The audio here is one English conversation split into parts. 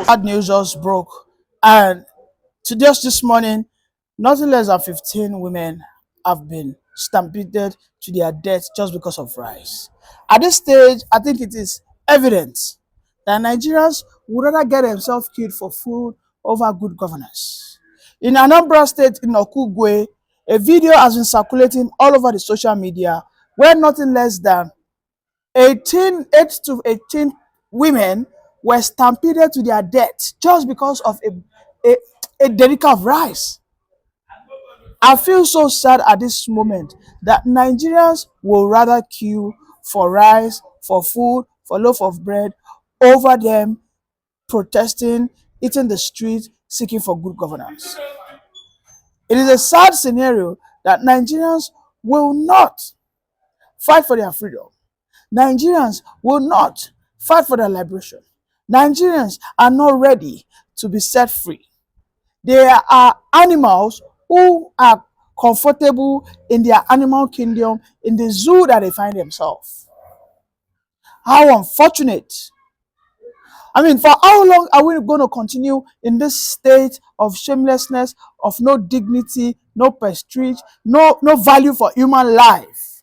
Bad news just broke, and just this morning, nothing less than 15 women have been stampeded to their death just because of rice. At this stage, I think it is evident that Nigerians would rather get themselves killed for food over good governance. In Anambra State, in Okugwe, a video has been circulating all over the social media where nothing less than 8 to 18 women were stampeded to their death just because of a derica of rice. I feel so sad at this moment that Nigerians will rather queue for rice, for food, for loaf of bread, over them protesting, eating the street, seeking for good governance. It is a sad scenario that Nigerians will not fight for their freedom. Nigerians will not fight for their liberation. Nigerians are not ready to be set free. They are animals who are comfortable in their animal kingdom, in the zoo that they find themselves. How unfortunate. I mean, for how long are we going to continue in this state of shamelessness, of no dignity, no prestige, no value for human life?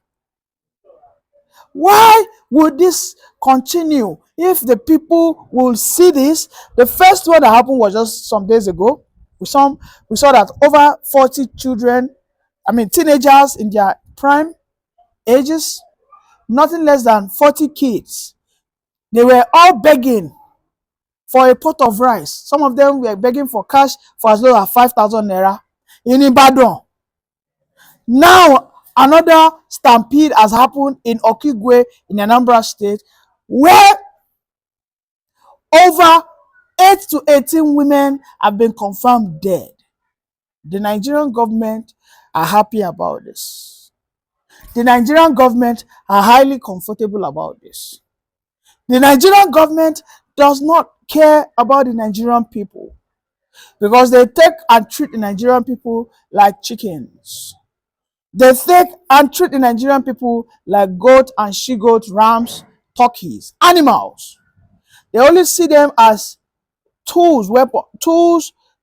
Why would this continue if the people will see this? The first one that happened was just some days ago. We saw that over 40 children, teenagers in their prime ages, nothing less than 40 kids, they were all begging for a pot of rice. Some of them were begging for cash for as low as 5,000 naira in Ibadan. Now, another stampede has happened in Okigwe in Anambra State, where over 8 to 18 women have been confirmed dead. The Nigerian government are happy about this. The Nigerian government are highly comfortable about this. The Nigerian government does not care about the Nigerian people because they take and treat the Nigerian people like chickens. They take and treat the Nigerian people like goat and she-goat, rams, turkeys, animals. They only see them as tools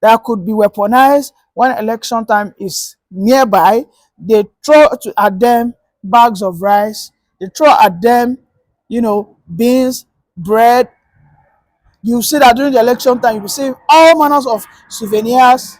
that could be weaponized when election time is nearby. They throw at them bags of rice. They throw at them, beans, bread. You see that during the election time, you will see all manners of souvenirs,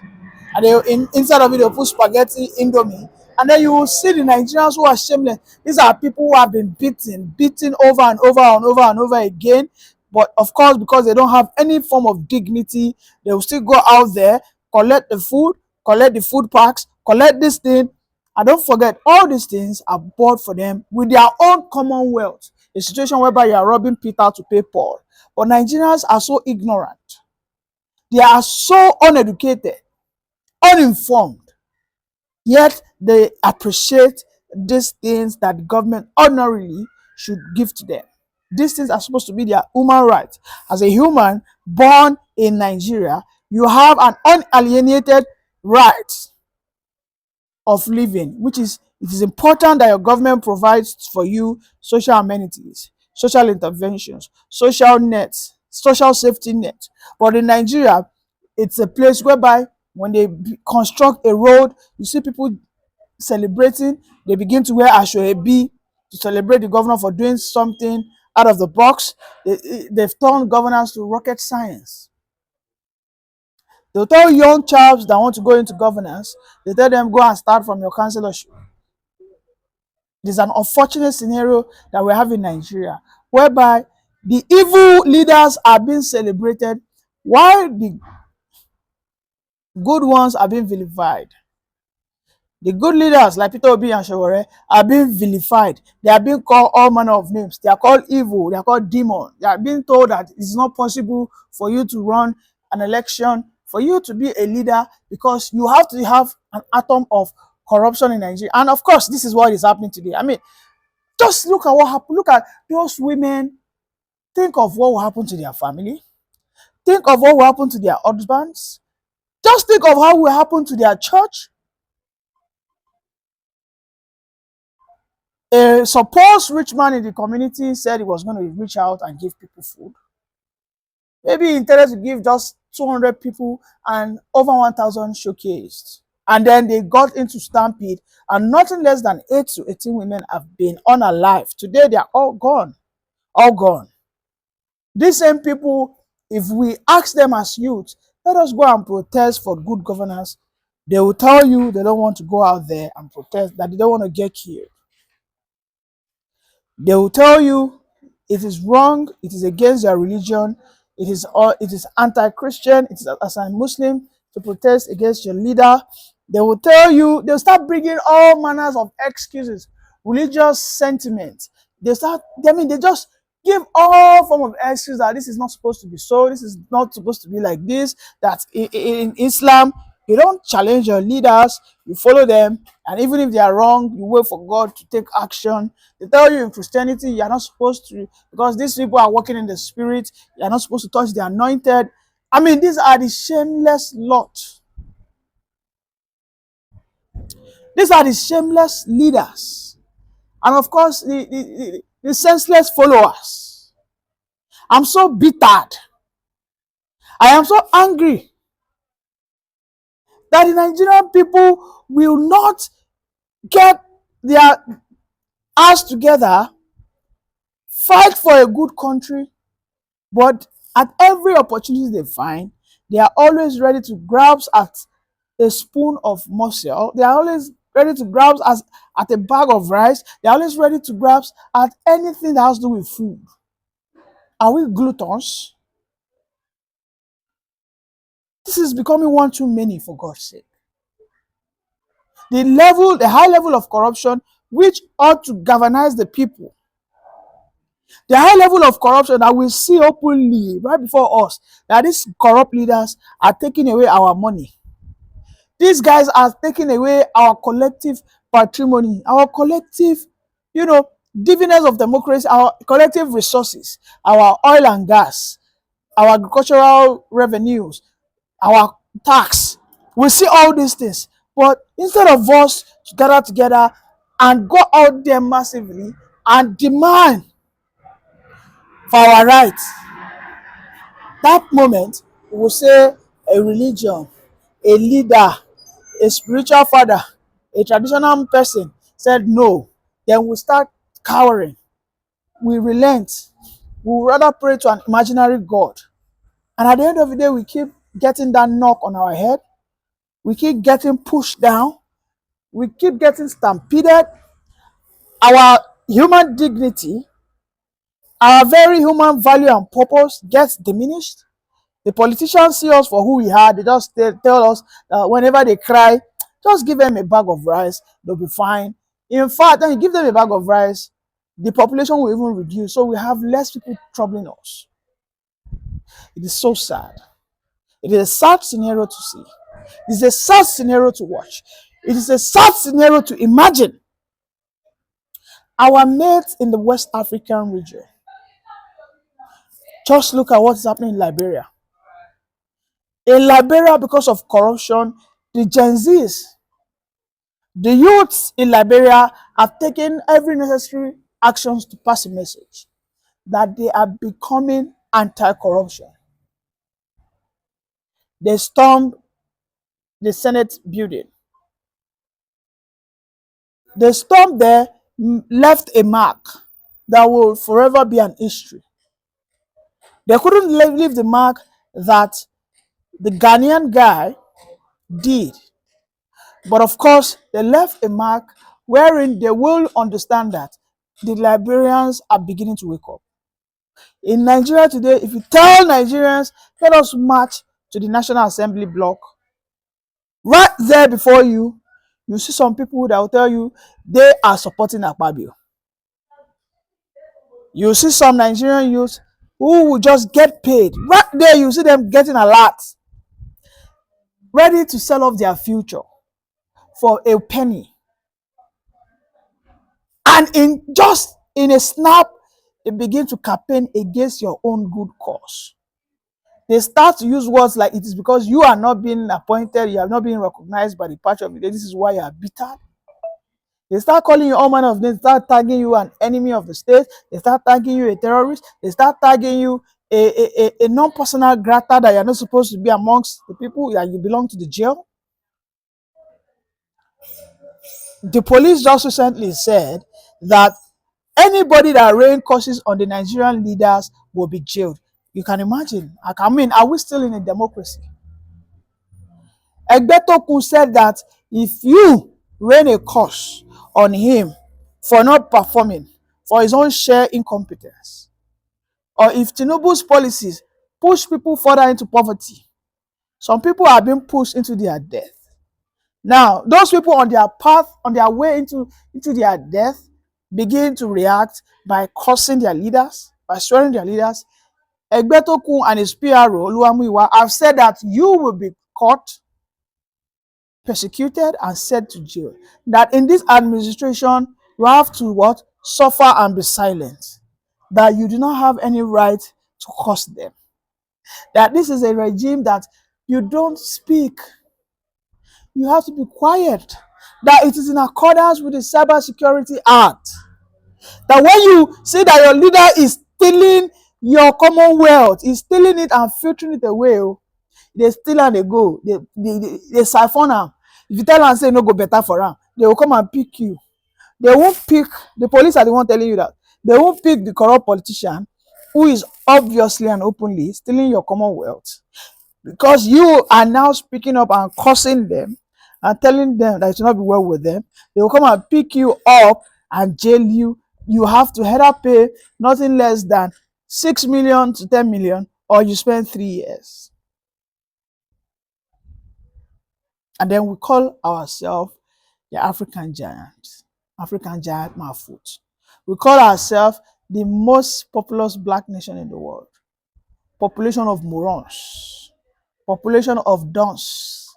and inside of it, they'll put spaghetti, indomie, and then you will see the Nigerians who are shameless. These are people who have been beaten over and over and over and over again. But of course, because they don't have any form of dignity, they will still go out there, collect the food, collect the food packs, collect this thing. And don't forget, all these things are bought for them with their own commonwealth. A situation whereby you are robbing Peter to pay Paul. But Nigerians are so ignorant. They are so uneducated, uninformed. Yet they appreciate these things that the government ordinarily should give to them. These things are supposed to be their human rights. As a human born in Nigeria, you have an unalienated right of living, it is important that your government provides for you social amenities, social interventions, social nets, social safety net. But in Nigeria, it's a place whereby when they construct a road, you see people celebrating. They begin to wear ashoebi to celebrate the governor for doing something out of the box. They've turned governance to rocket science. They'll tell young chaps that want to go into governance, they tell them, go and start from your councillorship. There's an unfortunate scenario that we have in Nigeria, whereby the evil leaders are being celebrated while the good ones are being vilified. The good leaders like Peter Obi and Shewore are being vilified. They are being called all manner of names. They are called evil. They are called demons. They are being told that it's not possible for you to run an election, for you to be a leader, because you have to have an atom of corruption in Nigeria. And of course, this is what is happening today. Just look at what happened. Look at those women. Think of what will happen to their family. Think of what will happen to their husbands. Just think of how will happen to their church. A supposed rich man in the community said he was going to reach out and give people food. Maybe he intended to give just 200 people, and over 1,000 showcased. And then they got into stampede, and nothing less than 8 to 18 women have been unalive. Today, they are all gone. All gone. These same people, if we ask them as youth, let us go and protest for good governance, they will tell you they don't want to go out there and protest, that they don't want to get killed. They will tell you it is wrong, it is against their religion, it is anti-Christian, it is anti-Muslim to protest against your leader. They will tell you, they'll start bringing all manners of excuses, religious sentiment. They just give all form of excuse that this is not supposed to be so, this is not supposed to be like this, that in Islam, you don't challenge your leaders, you follow them, and even if they are wrong, you wait for God to take action. They tell you in Christianity, you are not supposed to, because these people are working in the spirit, you are not supposed to touch the anointed. I mean, these are the shameless lot. These are the shameless leaders. And of course, the senseless followers. I'm so bittered. I am so angry that the Nigerian people will not get their ass together, fight for a good country, but at every opportunity they find, they are always ready to grasp at a spoon of mussel. They are always ready to grasp at a bag of rice. They are always ready to grasp at anything that has to do with food. Are we gluttons? This is becoming one too many, for God's sake. The high level of corruption, which ought to galvanize the people, the high level of corruption that we see openly right before us, that these corrupt leaders are taking away our money. These guys are taking away our collective patrimony, our collective, dividends of democracy, our collective resources, our oil and gas, our agricultural revenues, our tax. We see all these things. But instead of us to gather together and go out there massively and demand for our rights, that moment we will say a religion, a leader, a spiritual father, a traditional person said no, then we start cowering. We relent. We would rather pray to an imaginary God. And at the end of the day, we keep getting that knock on our head. We keep getting pushed down. We keep getting stampeded. Our human dignity, our very human value and purpose gets diminished. The politicians see us for who we are. They just tell us that whenever they cry, just give them a bag of rice, they'll be fine. In fact, when you give them a bag of rice, the population will even reduce. So we have less people troubling us. It is so sad. It is a sad scenario to see. It is a sad scenario to watch. It is a sad scenario to imagine. Our mates in the West African region. Just look at what is happening in Liberia. In Liberia, because of corruption, the Gen Zs, the youths in Liberia have taken every necessary actions to pass a message that they are becoming anti-corruption. They stormed the Senate building. They stormed there, left a mark that will forever be an history. They couldn't leave the mark that the Ghanaian guy did. But of course, they left a mark wherein they will understand that the Liberians are beginning to wake up. In Nigeria today, if you tell Nigerians, let us march to the National Assembly block, right there before you, you see some people that will tell you they are supporting Akpabio. You see some Nigerian youth who will just get paid. Right there, you see them getting a lot, ready to sell off their future for a penny. And in a snap, they begin to campaign against your own good cause. They start to use words like, it is because you are not being appointed, you are not being recognized by the party of the day. This is why you are bitter. They start calling you all manner of names. They start tagging you an enemy of the state. They start tagging you a terrorist. They start tagging you a non-personal gratter that you're not supposed to be amongst the people that you belong to the jail. The police just recently said that anybody that rain curses on the Nigerian leaders will be jailed. You can imagine. I mean, are we still in a democracy? Egbetokun said that if you rain a curse on him for not performing, for his own sheer incompetence, or if Tinubu's policies push people further into poverty, some people are being pushed into their death. Now, those people on their path, on their way into their death, begin to react by cursing their leaders, by swearing their leaders. Egbetokun and his PRO, Oluwamuyiwa, have said that you will be caught, persecuted, and sent to jail. That in this administration, you have to what? Suffer and be silent. That you do not have any right to curse them. That this is a regime that you don't speak. You have to be quiet. That it is in accordance with the Cybersecurity Act. That when you see that your leader is stealing your commonwealth, is stealing it and filtering it away, they steal and they go. They siphon am. If you tell them say no go better for am, they will come and pick you. They won't pick, the police are the one telling you that. They won't pick the corrupt politician who is obviously and openly stealing your commonwealth. Because you are now speaking up and cursing them and telling them that it will not be well with them, they will come and pick you up and jail you. You have to either pay nothing less than 6 million to 10 million, or you spend 3 years. And then we call ourselves the African giant, Mahfoud. We call ourselves the most populous black nation in the world. Population of morons, population of dunce,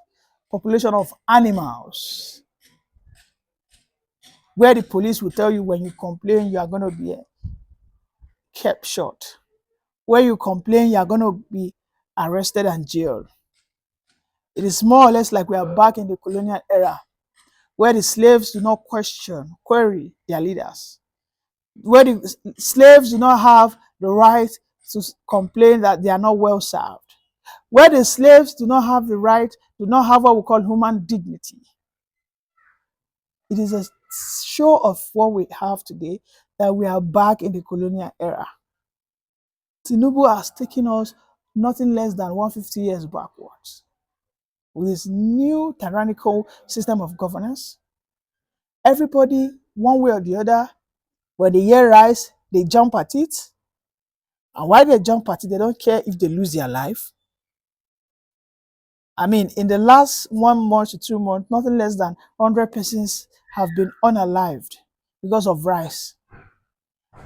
population of animals, where the police will tell you when you complain you are going to be kept short. Where you complain you are going to be arrested and jailed. It is more or less like we are back in the colonial era, where the slaves do not query their leaders, where the slaves do not have the right to complain that they are not well served, where the slaves do not have the right, do not have what we call human dignity. It is a show of what we have today, that we are back in the colonial era. Tinubu has taken us nothing less than 150 years backwards with his new tyrannical system of governance. Everybody, one way or the other, when they hear rise, they jump at it. And while they jump at it, they don't care if they lose their life. I mean, in the last 1 month to 2 months, nothing less than 100 persons have been unalived because of rice.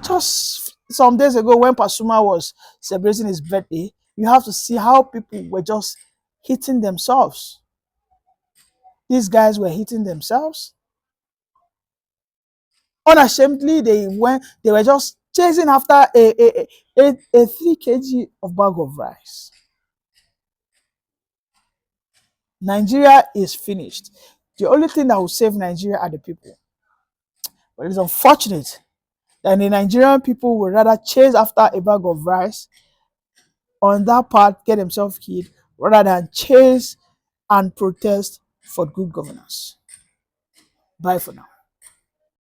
Just some days ago, when Pasuma was celebrating his birthday, you have to see how people were just hitting themselves. These guys were hitting themselves. Unashamedly, they were just chasing after a 3 kg of bag of rice. Nigeria is finished. The only thing that will save Nigeria are the people. But it's unfortunate that the Nigerian people would rather chase after a bag of rice, on that part get themselves killed, rather than chase and protest for good governance. Bye for now.